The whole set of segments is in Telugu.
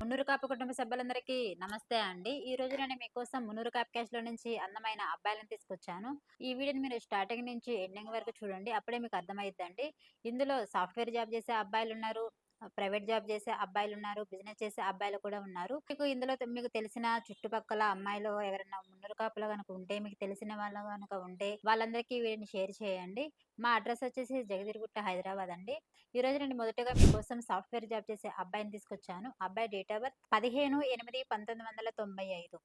మున్నూరు కాపు కుటుంబ సభ్యులందరికీ నమస్తే అండి. ఈ రోజు నేను మీకోసం మున్నూరు కాపు క్యాష్‌లో నుంచి అందమైన అబ్బాయిలను తీసుకొచ్చాను. ఈ వీడియోని మీరు స్టార్టింగ్ నుంచి ఎండింగ్ వరకు చూడండి. అప్పుడే మీకు అర్థమైద్దండి. ఇందులో సాఫ్ట్‌వేర్ జాబ్ చేసే అబ్బాయిలున్నారు. ప్రైవేట్ జాబ్ చేసే అబ్బాయిలున్నారు. బిజినెస్ చేసే అబ్బాయిలు కూడా ఉన్నారు. మీకు ఇందులో మీకు తెలిసిన చుట్టుపక్కల అమ్మాయిలు ఎవరైనా మున్నూరు కాపులో గనుక ఉంటే, మీకు తెలిసిన వాళ్ళు గనుక ఉంటే వాళ్ళందరికీ వీడియోని షేర్ చేయండి. మా అడ్రెస్ వచ్చేసి జగద్గిరిగుట్ట హైదరాబాద్ అండి. ఈరోజు నేను మొదటగా మీకోసం సాఫ్ట్‌వేర్ జాబ్ చేసే అబ్బాయిని తీసుకొచ్చాను. అబ్బాయి డేట్ ఆఫ్ బర్త్ 15/8/1995.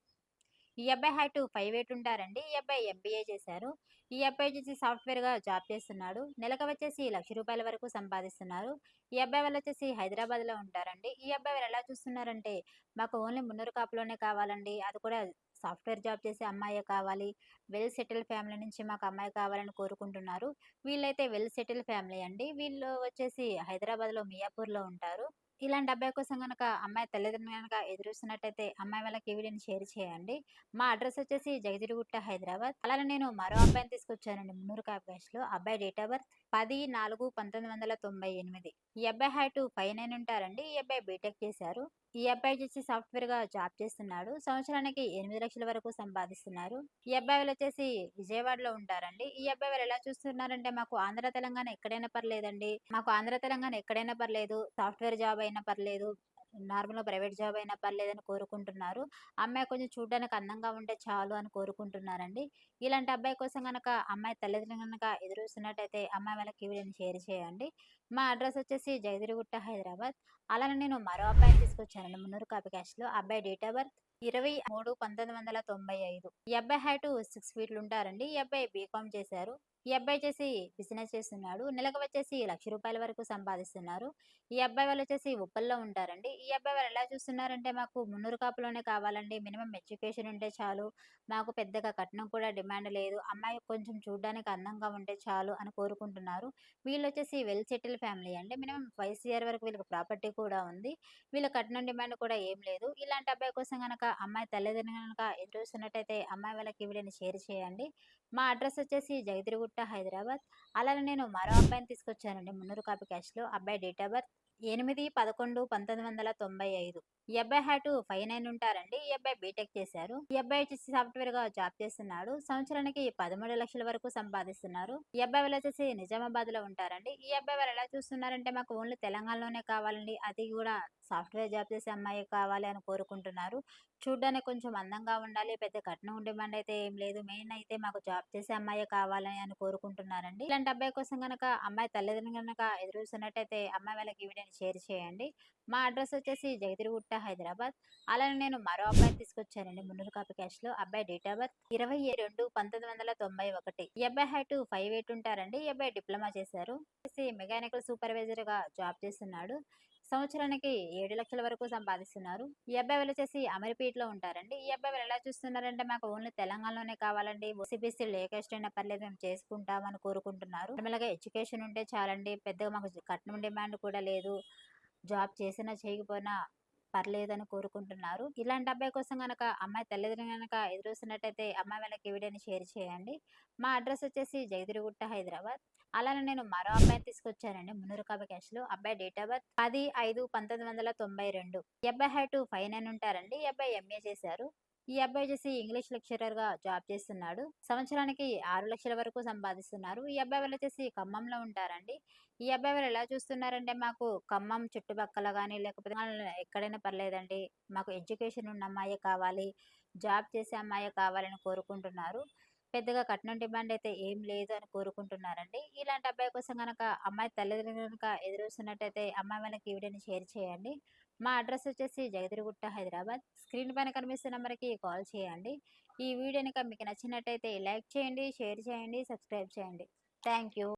ఈ అబ్బాయి హైట్ 5'8" ఉంటారండి. ఈ అబ్బాయి ఎంబీఏ చేశారు. ఈ అబ్బాయి వచ్చేసి సాఫ్ట్‌వేర్‌గా జాబ్ చేస్తున్నాడు. నెలకు వచ్చేసి రూ. 1,00,000 వరకు సంపాదిస్తున్నారు. ఈ అబ్బాయి వాళ్ళొచ్చేసి హైదరాబాద్‌లో ఉంటారండి. ఈ అబ్బాయి వాళ్ళు ఎలా చూస్తున్నారంటే, మాకు ఓన్లీ మున్నూరు కాపులోనే కావాలండి. అది కూడా సాఫ్ట్‌వేర్ జాబ్ చేసే అమ్మాయే కావాలి. వెల్ సెటిల్ ఫ్యామిలీ నుంచి మాకు అమ్మాయి కావాలని కోరుకుంటున్నారు. వీళ్ళైతే వెల్ సెటిల్ ఫ్యామిలీ అండి. వీళ్ళు వచ్చేసి హైదరాబాద్‌లో మియాపూర్‌లో ఉంటారు. ఇలాంటి అబ్బాయి కోసం గనక అమ్మాయి తల్లిదండ్రులు గనక ఎదురుస్తున్నట్టయితే అమ్మాయి వాళ్ళకి ఈ వీడియోని షేర్ చేయండి. మా అడ్రెస్ వచ్చేసి జగద్గిరిగుట్ట హైదరాబాద్. అలానే నేను మరో అబ్బాయిని తీసుకొచ్చానండి మున్నూరు కాపు. అబ్బాయి డేట్ ఆఫ్ బర్త్ 10/4/1998. ఈ అబ్బాయి హైట్ 5'9" ఉంటారండి. ఈ అబ్బాయి బీటెక్ చేశారు. ఈ అబ్బాయి వచ్చేసి సాఫ్ట్‌వేర్‌గా జాబ్ చేస్తున్నాడు. సంవత్సరానికి 8,00,000 వరకు సంపాదిస్తున్నారు. ఈ అబ్బాయి వాళ్ళొచ్చేసి విజయవాడలో ఉంటారండి. ఈ అబ్బాయి వాళ్ళు ఎలా చూస్తున్నారంటే, మాకు ఆంధ్ర, తెలంగాణ ఎక్కడైనా పర్లేదండి. మాకు ఆంధ్ర, తెలంగాణ ఎక్కడైనా పర్లేదు. సాఫ్ట్‌వేర్ జాబ్ అయినా పర్లేదు. నార్మల్‌గా ప్రైవేట్ జాబ్ అయినా పర్లేదని కోరుకుంటున్నారు. అమ్మాయి కొంచెం చూడ్డానికి అందంగా ఉంటే చాలు అని కోరుకుంటున్నారండి. ఇలాంటి అబ్బాయి కోసం గనక అమ్మాయి తల్లిదండ్రులు గనక ఎదురు చూస్తున్నట్టయితే అమ్మాయి వాళ్ళకి ఈ వీడియోని షేర్ చేయండి. మా అడ్రెస్ వచ్చేసి జగద్గిరిగుట్ట హైదరాబాద్. అలానే నేను మరో అబ్బాయిని తీసుకొచ్చానండి మున్నూరు కాపు క్యాస్ట్‌లో. అబ్బాయి డేట్ ఆఫ్ బర్త్ 23/1995. ఈ అబ్బాయి హైట్ 6 ఫీట్లు ఉంటారండి. ఈ అబ్బాయి బీకామ్ చేశారు. ఈ అబ్బాయి వచ్చేసి బిజినెస్ చేస్తున్నాడు. నెలకు వచ్చేసి రూ. 1,00,000 వరకు సంపాదిస్తున్నారు. ఈ అబ్బాయి వాళ్ళొచ్చేసి ఉప్పల్లో ఉంటారండి. ఈ అబ్బాయి వాళ్ళు ఎలా చూస్తున్నారంటే, మాకు మున్నూరు కాపులోనే కావాలండి. మినిమమ్ ఎడ్యుకేషన్ ఉంటే చాలు. మాకు పెద్దగా కట్నం కూడా డిమాండ్ లేదు. అమ్మాయి కొంచెం చూడ్డానికి అందంగా ఉంటే చాలు అని కోరుకుంటున్నారు. వీళ్ళొచ్చేసి వెల్ సెటిల్ ఫ్యామిలీ అండి. మినిమమ్ 5 సీఆర్ వరకు వీళ్ళకి ప్రాపర్టీ కూడా ఉంది. వీళ్ళ కట్నం డిమాండ్ కూడా ఏం లేదు. ఇలాంటి అబ్బాయి కోసం గనక అమ్మాయి తల్లిదండ్రులు గనక ఎదురు చూస్తున్నట్టయితే అమ్మాయి వాళ్ళకి ఈ వీడియోని షేర్ చేయండి. మా అడ్రెస్ వచ్చేసి జగద్గిరిగుట్ట హైదరాబాద్. అలానే నేను మరో అబ్బాయిని తీసుకొచ్చానండి మున్నూరు కాపు క్యాస్ట్‌లో. అబ్బాయి డేట్ ఆఫ్ బర్త్ 8/11/1995. ఈ అబ్బాయి హైట్ 5'9" ఉంటారండి. ఈ అబ్బాయి బీటెక్ చేశారు. ఈ అబ్బాయి వచ్చేసి సాఫ్ట్‌వేర్‌గా జాబ్ చేస్తున్నాడు. సంవత్సరానికి 13,00,000 వరకు సంపాదిస్తున్నారు. ఈ అబ్బాయి వాళ్ళు వచ్చేసి నిజామాబాద్‌లో ఉంటారండి. ఈ అబ్బాయి వాళ్ళు ఎలా చూస్తున్నారంటే, మాకు ఓన్లీ తెలంగాణలోనే కావాలండి. అది కూడా సాఫ్ట్‌వేర్ జాబ్ చేసే అమ్మాయే కావాలి అని కోరుకుంటున్నారు. చూడ్డానికి కొంచెం అందంగా ఉండాలి. పెద్ద కట్నం డిమాండ్ అయితే ఏం లేదు. మెయిన్ అయితే మాకు జాబ్ చేసే అమ్మాయే కావాలని అని కోరుకుంటున్నారండి. ఇలాంటి అబ్బాయి కోసం గనక అమ్మాయి తల్లిదండ్రులు గనక ఎదురు చూస్తున్నట్టయితే అమ్మాయి వాళ్ళకి ఈ వీడియోని షేర్ చేయండి. మా అడ్రెస్ వచ్చేసి జగద్గిరిగుట్ట హైదరాబాద్. అలానే నేను మరో అబ్బాయిని తీసుకొచ్చానండి మున్నూరు కాపు క్యాస్ట్‌లో. అబ్బాయి డేట్ ఆఫ్ బర్త్ 22/1991. ఈ అబ్బాయి హైట్ 5'8" ఉంటారండి. ఈ అబ్బాయి డిప్లొమా చేశారు. మెకానికల్ సూపర్వైజర్‌గా జాబ్ చేస్తున్నాడు. సంవత్సరానికి 7,00,000 వరకు సంపాదిస్తున్నారు. ఈ అబ్బాయి వాళ్ళొచ్చేసి అమీర్‌పేట్‌లో ఉంటారండి. ఈ అబ్బాయి వాళ్ళు ఎలా చూస్తున్నారంటే, మాకు ఓన్లీ తెలంగాణలోనే కావాలండి. ఓసీ/బీసీలు ఏ కాస్ట్ అయినా పర్లేదు, మేము చేసుకుంటాం అని కోరుకుంటున్నారు. నార్మల్‌గా ఎడ్యుకేషన్ ఉంటే చాలండి. పెద్దగా మాకు కట్నం డిమాండ్ కూడా లేదు. జాబ్ చేసినా చేయకపోయినా పర్లేదని కోరుకుంటున్నారు. ఇలాంటి అబ్బాయి కోసం గనక అమ్మాయి తల్లిదండ్రులు గనక ఎదురుస్తున్నట్టయితే అమ్మాయి వాళ్ళకి ఈ వీడియోని షేర్ చేయండి. మా అడ్రెస్ వచ్చేసి జగద్గిరిగుట్ట హైదరాబాద్. అలానే నేను మరో అబ్బాయిని తీసుకొచ్చానండి మున్నూరు కాపు క్యాస్ట్‌లో. అబ్బాయి డేట్ ఆఫ్ బర్త్ 10/5/1992. ఈ అబ్బాయి హైట్ 5'9" ఉంటారండి. ఈ అబ్బాయి ఎంఏ చేశారు. ఈ అబ్బాయి వచ్చేసి ఇంగ్లీష్ లెక్చరర్‌గా జాబ్ చేస్తున్నాడు. సంవత్సరానికి 6,00,000 వరకు సంపాదిస్తున్నారు. ఈ అబ్బాయి వాళ్ళొచ్చేసి ఖమ్మంలో ఉంటారండి. ఈ అబ్బాయి వాళ్ళు ఎలా చూస్తున్నారంటే, మాకు ఖమ్మం చుట్టుపక్కల గాని, లేకపోతే ఎక్కడైనా పర్లేదండి. మాకు ఎడ్యుకేషన్ ఉన్న అమ్మాయే కావాలి. జాబ్ చేసే అమ్మాయే కావాలని కోరుకుంటున్నారు. పెద్దగా కట్నం డిమాండ్ అయితే ఏం లేదు అని కోరుకుంటున్నారండి. ఇలాంటి అబ్బాయి కోసం గనక అమ్మాయి తల్లిదండ్రులు గనక ఎదురు చూస్తున్నట్టయితే అమ్మాయి వాళ్ళకి ఈ వీడియోని షేర్ చేయండి. మా అడ్రెస్ వచ్చేసి జగద్గిరిగుట్ట హైదరాబాద్. స్క్రీన్ పైన కనిపిస్తున్న నంబర్‌కి కాల్ చేయండి. ఈ వీడియో గనుక మీకు నచ్చినట్టయితే లైక్ చేయండి, షేర్ చేయండి, సబ్స్క్రైబ్ చేయండి. Thank you.